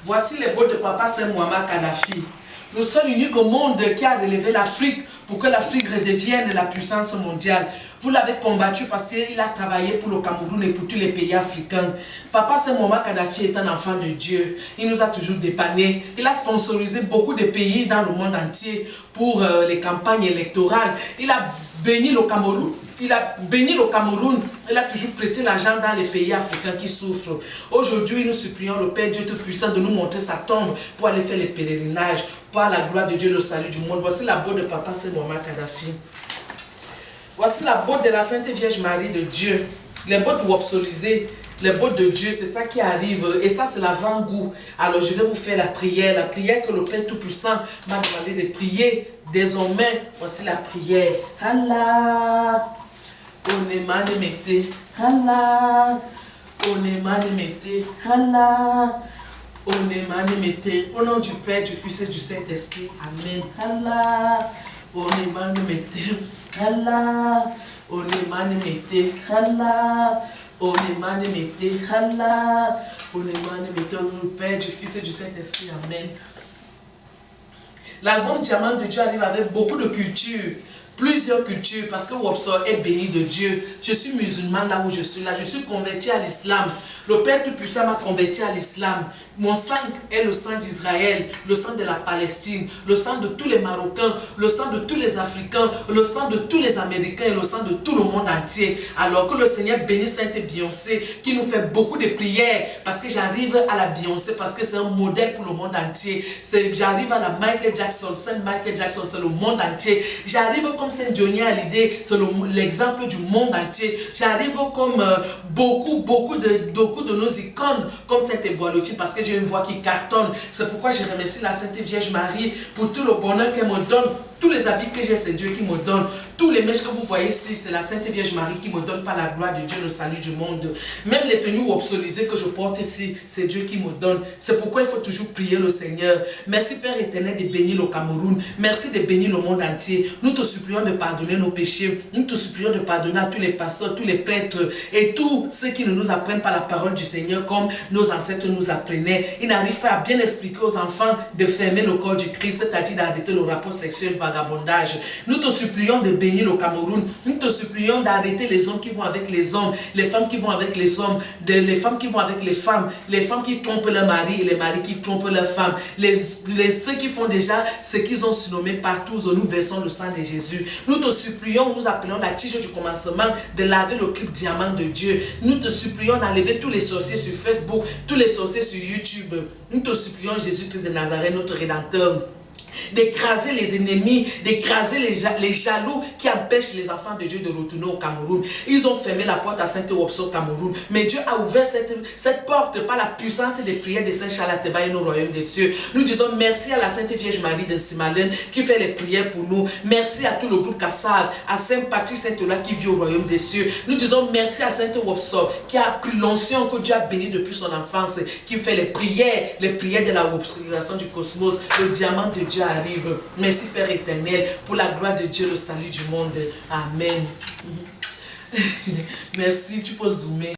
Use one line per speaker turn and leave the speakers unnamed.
Voici les mots de Papa Saint Muammar Kadhafi. Le seul unique au monde qui a relevé l'Afrique pour que l'Afrique redevienne la puissance mondiale. Vous l'avez combattu parce qu'il a travaillé pour le Cameroun et pour tous les pays africains. Papa Saint Muammar Kadhafi est un enfant de Dieu. Il nous a toujours dépannés. Il a sponsorisé beaucoup de pays dans le monde entier pour les campagnes électorales. Il a béni le Cameroun. Il a toujours prêté l'argent dans les pays africains qui souffrent. Aujourd'hui, nous supplions le Père Dieu Tout-Puissant de nous montrer sa tombe pour aller faire les pèlerinages, par la gloire de Dieu, le salut du monde. Voici la botte de Papa Saint Muammar Kadhafi. Voici la botte de la Sainte Vierge Marie de Dieu. Les bottes wopsolisées, les bottes de Dieu, c'est ça qui arrive. Et ça, c'est l'avant-goût. Alors, je vais vous faire la prière que le Père Tout-Puissant m'a demandé de prier. Désormais, voici la prière. Allah. Onemane mete, Allah, onemane mete, Allah, onemane mete. Au nom du Père, du Fils et du Saint-Esprit, Amen. Allah, onemane mete, Allah, onemane mete, Allah, onemane mete, Allah, onemane mete. Au nom du Père, du Fils et du Saint-Esprit, Amen. L'album Diamant de Dieu arrive avec beaucoup de culture. Plusieurs cultures, parce que Wopsor est béni de Dieu. Je suis musulman là où je suis là. Je suis converti à l'islam. Le Père Tout-Puissant m'a converti à l'islam. Mon sang est le sang d'Israël, le sang de la Palestine, le sang de tous les Marocains, le sang de tous les Africains, le sang de tous les Américains et le sang de tout le monde entier. Alors que le Seigneur bénisse Sainte Beyoncé qui nous fait beaucoup de prières parce que j'arrive à la Beyoncé parce que c'est un modèle pour le monde entier. J'arrive à la Michael Jackson, Saint Michael Jackson, c'est le monde entier. J'arrive comme Saint Johnny Hallyday, c'est l'exemple du monde entier. J'arrive comme beaucoup de nos icônes comme Sainte Boilotti parce que j'ai une voix qui cartonne. C'est pourquoi je remercie la Sainte Vierge Marie pour tout le bonheur qu'elle me donne. Tous les habits que j'ai, c'est Dieu qui me donne. Tous les mèches que vous voyez ici, c'est la Sainte Vierge Marie qui me donne par la gloire de Dieu le salut du monde. Même les tenues wopsolisées que je porte ici, c'est Dieu qui me donne. C'est pourquoi il faut toujours prier le Seigneur. Merci Père éternel de bénir le Cameroun. Merci de bénir le monde entier. Nous te supplions de pardonner nos péchés. Nous te supplions de pardonner à tous les pasteurs, tous les prêtres et tous ceux qui ne nous apprennent pas la parole du Seigneur comme nos ancêtres nous apprenaient. Ils n'arrivent pas à bien expliquer aux enfants de fermer le corps du Christ, c'est-à-dire d'arrêter le rapport sexuel vagabondage. Nous te supplions de bénir le Cameroun. Nous te supplions d'arrêter les hommes qui vont avec les hommes, les femmes qui vont avec les hommes, les femmes qui vont avec les femmes qui trompent leur mari et les maris qui trompent leurs femmes, ceux qui font déjà ce qu'ils ont surnommé partout, nous versons le sang de Jésus. Nous te supplions, nous appelons la tige du commencement de laver le clip diamant de Dieu. Nous te supplions d'enlever tous les sorciers sur Facebook, tous les sorciers sur YouTube. Nous te supplions, Jésus-Christ de Nazareth, notre Rédempteur, d'écraser les ennemis, d'écraser les jaloux qui empêchent les enfants de Dieu de retourner au Cameroun. Ils ont fermé la porte à Saint-Wopso au Cameroun, mais Dieu a ouvert cette porte par la puissance et les prières de Saint Charles Ateba et nos royaumes des cieux. Nous disons merci à la Sainte Vierge Marie de Simalène qui fait les prières pour nous. Merci à tout le groupe Kassav, à Saint Patrick Saint-Ola qui vit au royaume des cieux. Nous disons merci à Saint-Wopso qui a pris l'onction que Dieu a béni depuis son enfance, qui fait les prières de la wopsolisation du cosmos. Le diamant de Dieu arrive. Merci Père éternel pour la gloire de Dieu, le salut du monde. Amen. Merci, tu peux zoomer.